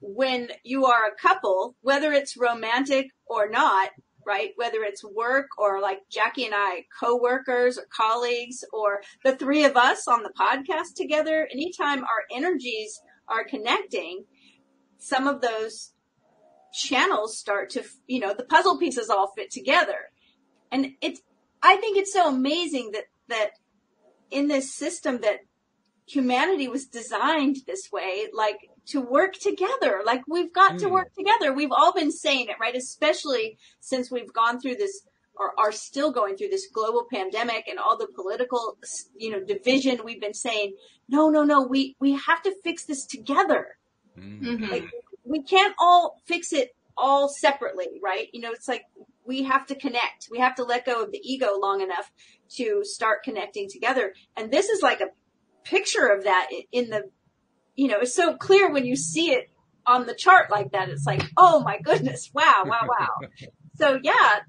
when you are a couple, whether it's romantic or not, right? Whether it's work or like Jacqui and I, co-workers or colleagues, or the three of us on the podcast together, anytime our energies are connecting, some of those channels start to, the puzzle pieces all fit together. And I think it's so amazing that in this system that humanity was designed this way, like to work together, like we've got to work together. We've all been saying it, right? Especially since we've gone through this, or are still going through this global pandemic and all the political, division. We've been saying, no, we have to fix this together. Mm-hmm. Like, we can't all fix it all separately, right? It's like we have to connect. We have to let go of the ego long enough to start connecting together. And this is like a picture of that in the, it's so clear when you see it on the chart like that. It's like, oh my goodness, wow. So yeah,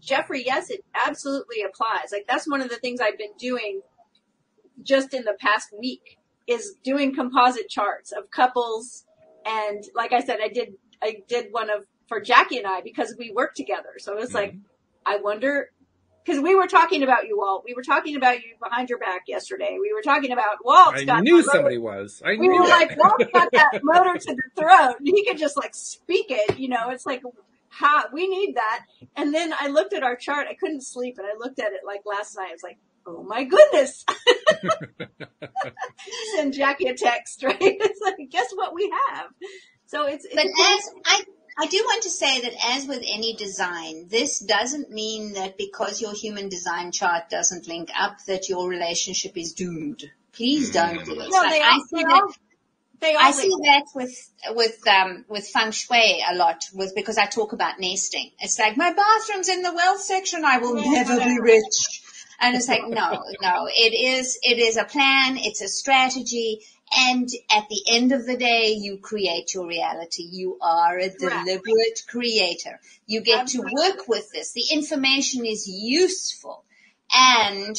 Jeffrey, yes, it absolutely applies. Like that's one of the things I've been doing just in the past week is doing composite charts of couples. And like I said, I did one for Jacqui and I because we work together. So it was like, I wonder, because we were talking about you, Walt. We were talking about you behind your back yesterday. We were talking about Walt. I knew somebody was. We were like, Walt's got that motor to the throat. And he could just like speak it. It's like, we need that. And then I looked at our chart. I couldn't sleep. And I looked at it like last night. I was like, oh my goodness. Send Jacqui a text, right? It's like, guess what we have? So but I do want to say that as with any design, this doesn't mean that because your human design chart doesn't link up that your relationship is doomed. Please don't do it. No, I see that with feng shui a lot because I talk about nesting. It's like my bathroom's in the wealth section. I will never be rich. And it's like, no, it is a plan. It's a strategy. And at the end of the day, you create your reality. You are a deliberate creator. You get to work with this. The information is useful and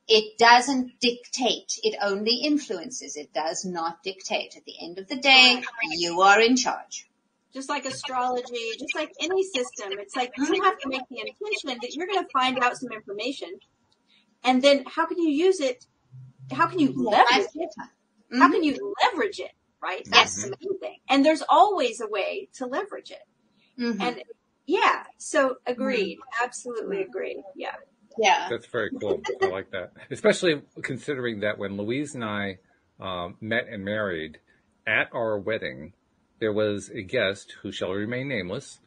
it doesn't dictate. It only influences. It does not dictate. At the end of the day, you are in charge. Just like astrology, just like any system, it's like you have to make the intention that you're going to find out some information. And then how can you use it? How can you leverage it? How can you leverage it, right? That's the main thing. And there's always a way to leverage it. Mm-hmm. And so agreed. Absolutely agreed. Yeah. Yeah. That's very cool. I like that. Especially considering that when Louise and I met and married at our wedding, there was a guest who shall remain nameless,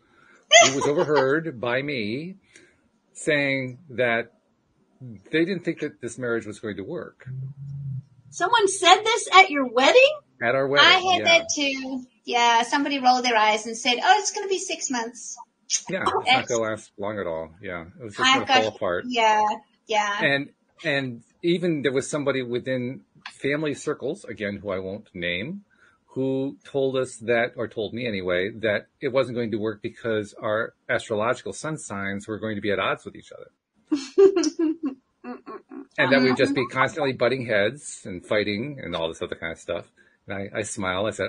who was overheard by me saying that they didn't think that this marriage was going to work. Someone said this at your wedding? At our wedding. I had that too. Yeah, somebody rolled their eyes and said, "Oh, it's going to be 6 months." Yeah, it's not going to last long at all. Yeah, it was just going to fall apart. Yeah. And even there was somebody within family circles, again, who I won't name, who told us that, or told me anyway, that it wasn't going to work because our astrological sun signs were going to be at odds with each other. And that we'd just be constantly butting heads and fighting and all this other kind of stuff. And I smiled. I said,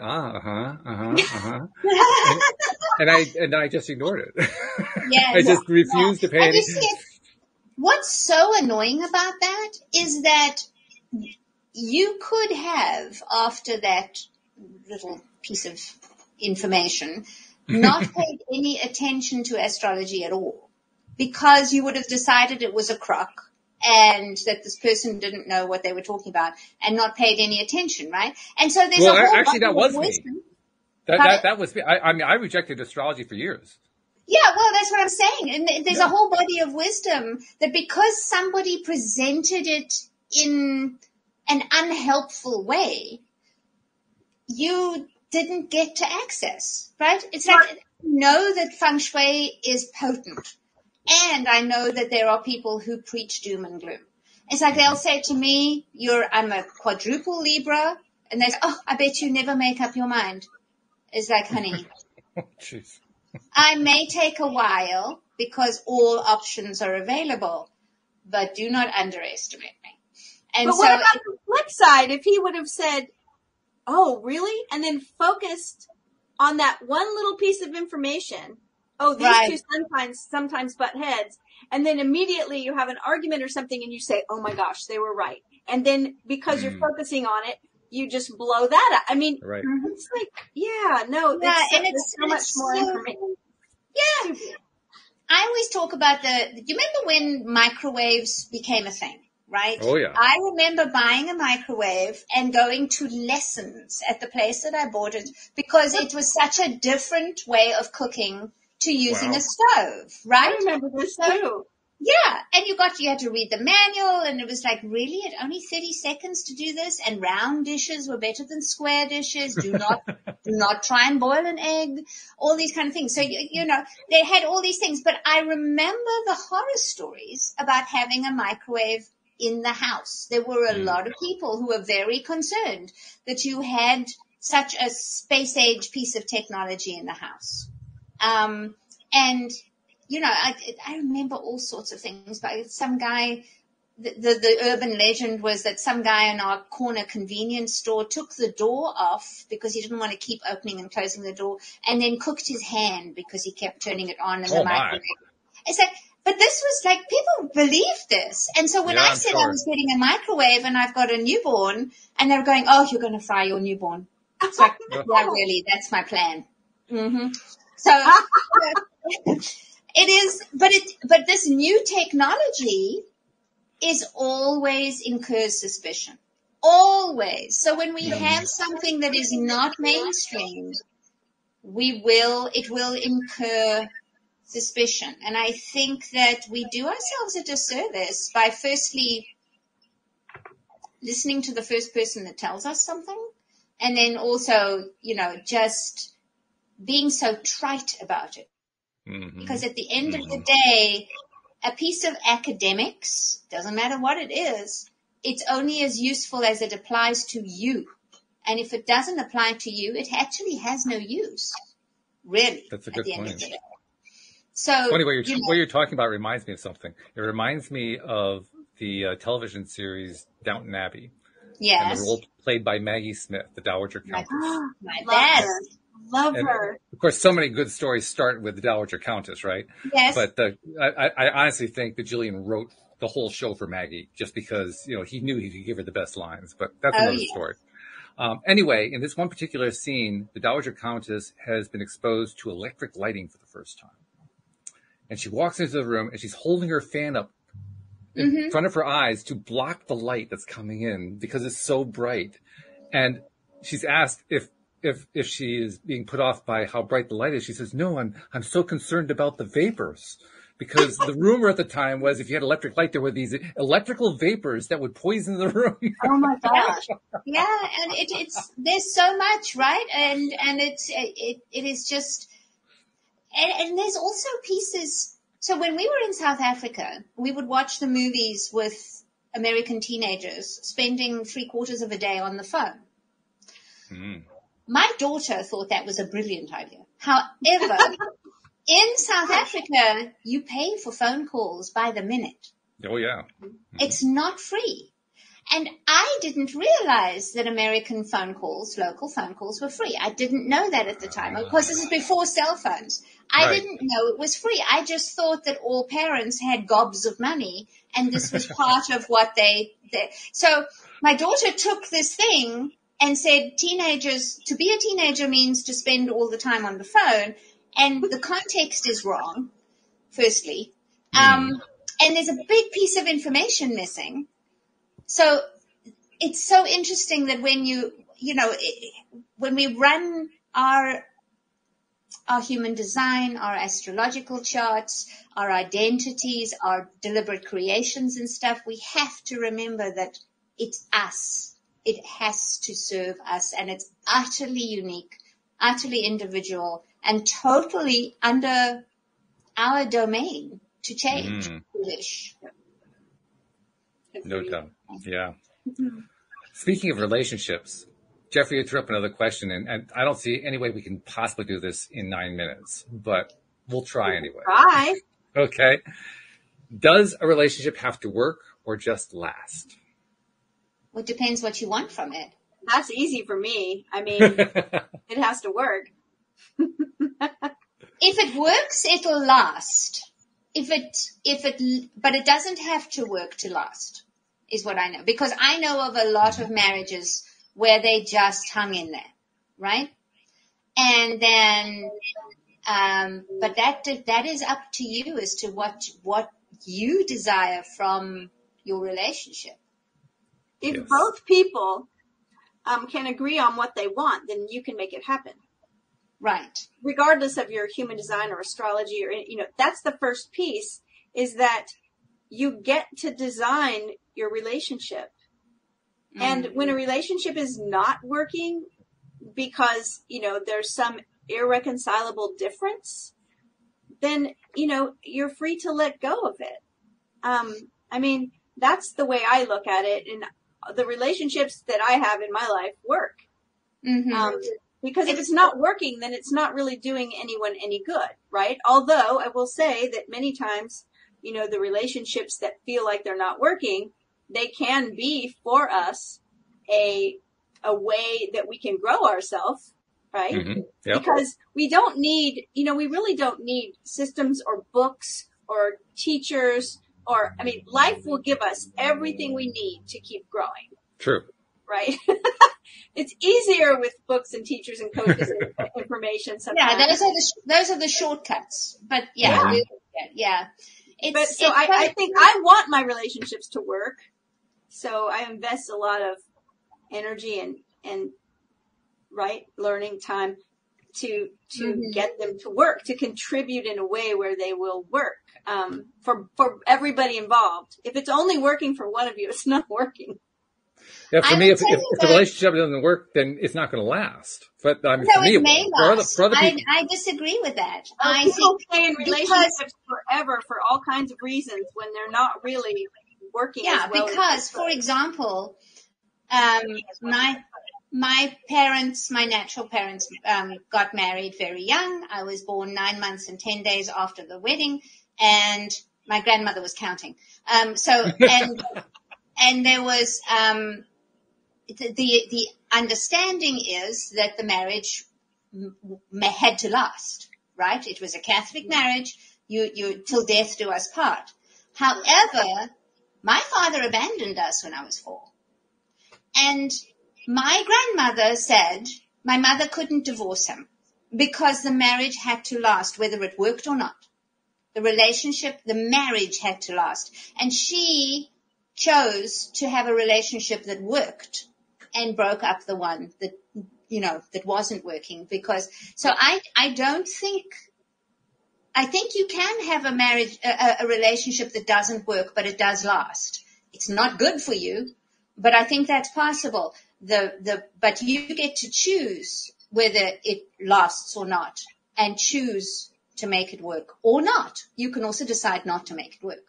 and I just ignored it. Yeah, I just refused to pay any. What's so annoying about that is that you could have, after that little piece of information, not paid any attention to astrology at all. because you would have decided it was a crock and that this person didn't know what they were talking about and not paid any attention, right? And so there's a whole actually, that was wisdom. me. That was me. I mean, I rejected astrology for years. Yeah, well, that's what I'm saying. And there's a whole body of wisdom that because somebody presented it in an unhelpful way, you didn't get to access, right? It's like, I know that feng shui is potent. And I know that there are people who preach doom and gloom. It's like they'll say to me, I'm a quadruple Libra. And they say, oh, I bet you never make up your mind. It's like, honey, Jeez. I may take a while because all options are available, but do not underestimate me. And but what about the flip side? If he would have said, oh, really? And then focused on that one little piece of information. Oh, these two sometimes butt heads. And then immediately you have an argument or something and you say, oh my gosh, they were right. And then because you're focusing on it, you just blow that up. I mean, it's like, it's so much more information. Yeah. I always talk about do you remember when microwaves became a thing, right? Oh, yeah. I remember buying a microwave and going to lessons at the place that I bought it because it was such a different way of cooking to using a stove, right? I remember this too. Yeah, and you had to read the manual, and it was like, really, it only 30 seconds to do this, and round dishes were better than square dishes. Do not try and boil an egg. All these kind of things. So they had all these things, but I remember the horror stories about having a microwave in the house. There were a lot of people who were very concerned that you had such a space age piece of technology in the house, and. I remember all sorts of things, but some guy, the urban legend was that some guy in our corner convenience store took the door off because he didn't want to keep opening and closing the door, and then cooked his hand because he kept turning it on in the microwave. It's like, but this was like, people believed this. And so when I said I was getting a microwave and I've got a newborn, and they're going, oh, you're going to fry your newborn. It's like, yeah, really, that's my plan. Mm-hmm. So, it is, but this new technology is always incurs suspicion. Always. So when we have something that is not mainstream, it will incur suspicion. And I think that we do ourselves a disservice by firstly listening to the first person that tells us something, and then also, just being so trite about it. Mm-hmm. Because at the end of the day, a piece of academics, doesn't matter what it is, it's only as useful as it applies to you. And if it doesn't apply to you, it actually has no use, really. That's a good point. So, funny, what you're talking about reminds me of something. It reminds me of the television series Downton Abbey. Yes. And the role played by Maggie Smith, the Dowager Countess. My best. Love her. Of course, so many good stories start with the Dowager Countess, right? Yes. But I honestly think that Gillian wrote the whole show for Maggie just because, he knew he could give her the best lines. But that's another story. Anyway, in this one particular scene, the Dowager Countess has been exposed to electric lighting for the first time. And she walks into the room and she's holding her fan up in front of her eyes to block the light that's coming in because it's so bright. And she's asked if she is being put off by how bright the light is. She says, no, I'm so concerned about the vapors, because the rumor at the time was if you had electric light, there were these electrical vapors that would poison the room. Oh my gosh. Yeah. And there's so much, right? And it is just, and there's also pieces. So when we were in South Africa, we would watch the movies with American teenagers spending 3/4 of a day on the phone. Mm. My daughter thought that was a brilliant idea. However, in South Africa, you pay for phone calls by the minute. Oh, yeah. Mm-hmm. It's not free. And I didn't realize that American phone calls, local phone calls, were free. I didn't know that at the time. Of course, this is before cell phones. I didn't know it was free. I just thought that all parents had gobs of money, and this was part of what they did. So my daughter took this thing and said to be a teenager means to spend all the time on the phone. And the context is wrong, firstly. And there's a big piece of information missing. So it's so interesting that when when we run our human design, our astrological charts, our identities, our deliberate creations and stuff, we have to remember that it's us. It has to serve us, and it's utterly unique, utterly individual, and totally under our domain to change. No doubt. Yeah. Speaking of relationships, Jeffrey threw up another question, and I don't see any way we can possibly do this in 9 minutes, but we'll try anyway. Try. Okay. Does a relationship have to work or just last? Well, it depends what you want from it. That's easy for me. I mean, it has to work. If it works, it'll last. But it doesn't have to work to last, is what I know. Because I know of a lot of marriages where they just hung in there, right? And then, but that is up to you as to what you desire from your relationship. If both people can agree on what they want, then you can make it happen. Right. Regardless of your human design or astrology or, that's the first piece, is that you get to design your relationship. Mm-hmm. And when a relationship is not working because, there's some irreconcilable difference, then, you're free to let go of it. That's the way I look at it. And the relationships that I have in my life work. Mm-hmm. Because if it's not working, then it's not really doing anyone any good, right? Although I will say that many times, the relationships that feel like they're not working, they can be for us a way that we can grow ourselves, right? Mm-hmm. Yep. Because we don't need, we really don't need systems or books or teachers. Life will give us everything we need to keep growing. True. Right? It's easier with books and teachers and coaches and information sometimes. Yeah, those are the shortcuts. But yeah. I think I want my relationships to work. So I invest a lot of energy and learning time to get them to work, to contribute in a way where they will work, for everybody involved. If it's only working for one of you, it's not working. Yeah, for me, if the relationship doesn't work, then it's not going to last. But for me, it may last. For other people, I disagree with that. I think stay in relationships forever for all kinds of reasons when they're not really working. Yeah, as well because for example, my natural parents, got married very young. I was born 9 months and 10 days after the wedding, and my grandmother was counting. And there was, the understanding is that the marriage had to last, right? It was a Catholic marriage. You till death do us part. However, my father abandoned us when I was 4. And my grandmother said my mother couldn't divorce him because the marriage had to last, whether it worked or not. The relationship, the marriage had to last. And she chose to have a relationship that worked and broke up the one that, that wasn't working I think you can have a marriage, a relationship that doesn't work, but it does last. It's not good for you, but I think that's possible. But you get to choose whether it lasts or not, and choose to make it work or not. You can also decide not to make it work.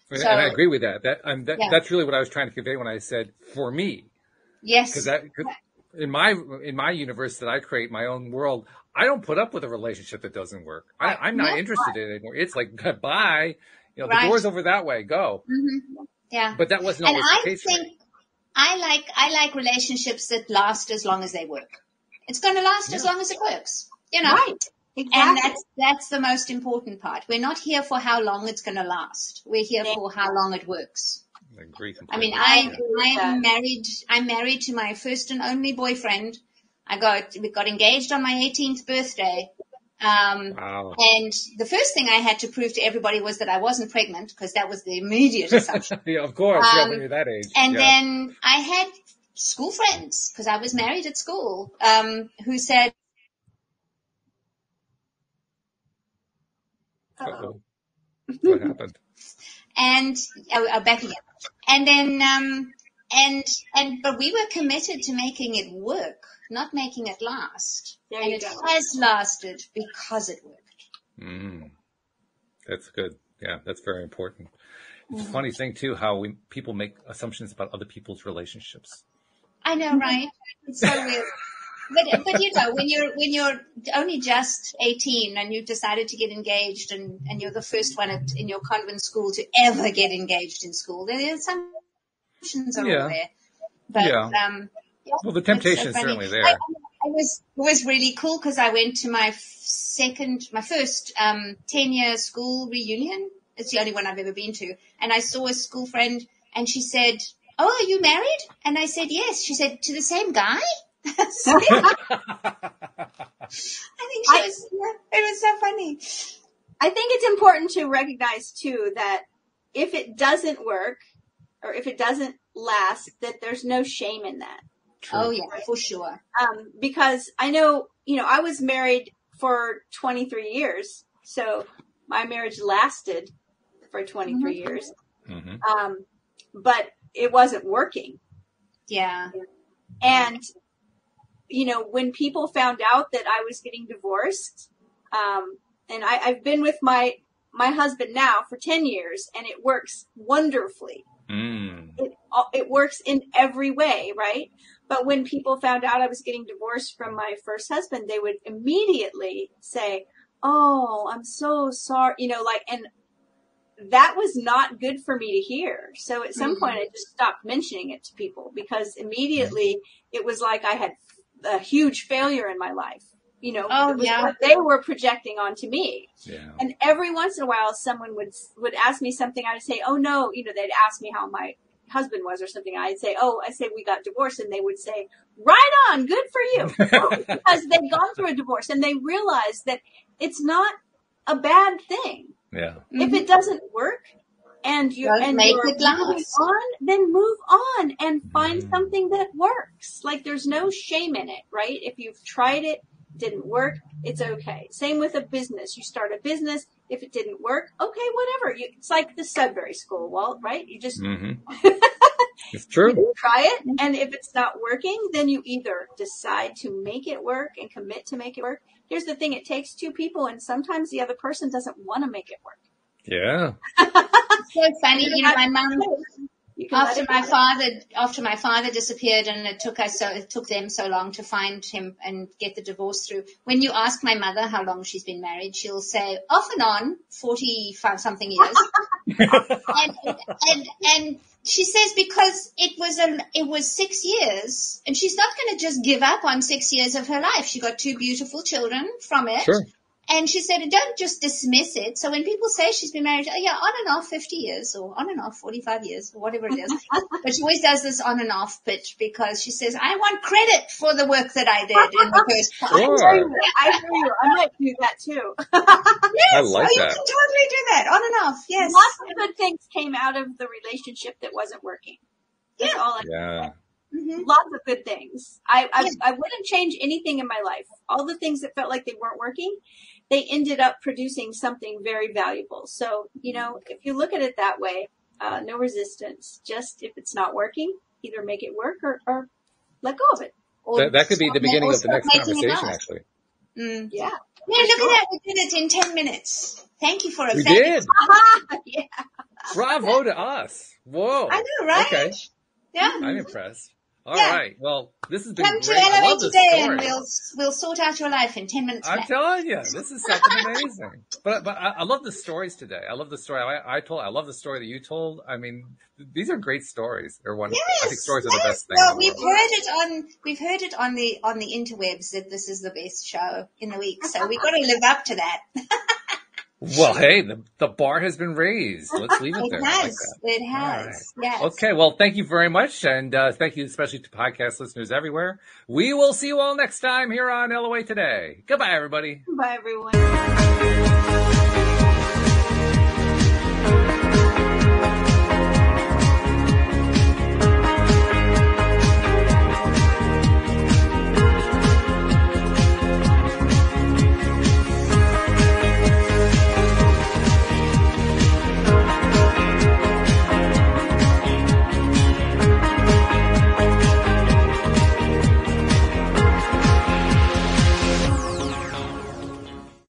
And I agree with that. That's really what I was trying to convey when I said for me. Yes. Because in my universe that I create, my own world, I don't put up with a relationship that doesn't work. I'm not interested in it anymore. It's like, goodbye. The door's over that way. Go. Mm-hmm. Yeah. But that wasn't always the case for me. I like relationships that last as long as they work. It's going to last as long as it works. Right. Exactly. And that's the most important part. We're not here for how long it's going to last. We're here for how long it works. I agree completely. I'm married to my first and only boyfriend. We got engaged on my 18th birthday. Wow. And the first thing I had to prove to everybody was that I wasn't pregnant, because that was the immediate assumption. Yeah, of course. Yeah, when you're that age. And then I had school friends, because I was married at school, who said, Uh-oh. What happened? And back again. And then, but we were committed to making it work, not making it last. And it has lasted because it worked. That's good. Yeah, that's very important. It's a funny thing too, how people make assumptions about other people's relationships. I know, right? It's so weird. But you know, when you're only just 18 and you've decided to get engaged, and you're the first one in your convent school to ever get engaged in school, the assumptions are all there. But well, the temptation is certainly there. It was really cool, because I went to my first 10-year school reunion. It's the only one I've ever been to, and I saw a school friend, and she said, "Oh, are you married?" And I said, "Yes." She said, "To the same guy?" I think it was so funny. I think it's important to recognize too that if it doesn't work, or if it doesn't last, that there's no shame in that. True. Oh yeah, for sure. Because I know, I was married for 23 years, so my marriage lasted for 23 years. Mm-hmm. But it wasn't working. Yeah. And when people found out that I was getting divorced, and I've been with my husband now for 10 years, and it works wonderfully. It works in every way, right? But when people found out I was getting divorced from my first husband, they would immediately say, "Oh, I'm so sorry," and that was not good for me to hear. So at some point I just stopped mentioning it to people, because immediately it was like I had a huge failure in my life. What they were projecting onto me. Yeah. And every once in a while someone would ask me something. I would say, "Oh no," they'd ask me how my husband was or something. I'd say, "We got divorced." And they would say, "Right on, good for you." Because they'd gone through a divorce, and they realized that it's not a bad thing. Yeah. If it doesn't work and you're moving on, then move on and find something that works. Like, there's no shame in it, right? If you've tried it, didn't work, it's okay. Same with a business. You start a business. If it didn't work, okay, whatever. It's like the Sudbury School, Walt, right? You just It's true. You try it, and if it's not working, then you either decide to make it work and commit to make it work. Here's the thing: it takes two people, and sometimes the other person doesn't want to make it work. Yeah. So funny, my mom. After my father disappeared, and it took them so long to find him and get the divorce through. When you ask my mother how long she's been married, she'll say off and on 45 something years. and she says because it was 6 years, and she's not going to just give up on 6 years of her life. She got two beautiful children from it. Sure. And she said, don't just dismiss it. So when people say she's been married, on and off 50 years or on and off 45 years or whatever it is. But she always does this on and off bit, because she says, I want credit for the work that I did in the first place. Sure. I hear you. I might do that too. Yes, I like that. You can totally do that, on and off, yes. Lots of good things came out of the relationship that wasn't working. That's all I can say. Lots of good things. I wouldn't change anything in my life. All the things that felt like they weren't working, they ended up producing something very valuable. So, if you look at it that way, no resistance. Just if it's not working, either make it work or let go of it. That could be the beginning of the next conversation, actually. Yeah. Yeah, look at that. We did it in 10 minutes. Thank you for a We second. did. Yeah. Bravo to us. Whoa. I know, right? Okay. Yeah. I'm impressed. All right. Well, this has been Come great. to I LA love this today, story. and we'll sort out your life in 10 minutes. I'm telling you, this is something amazing. But I love the stories today. I love the story I love the story that you told. I mean, these are great stories. They're wonderful. Yes, I think stories are the best thing. Well, we've heard it on the interwebs that this is the best show in the week. So we've got to live up to that. Well, hey, the bar has been raised. Let's leave it there. It has. Right. Yes. Okay. Well, thank you very much. And thank you especially to podcast listeners everywhere. We will see you all next time here on LOA Today. Goodbye, everybody. Bye, everyone.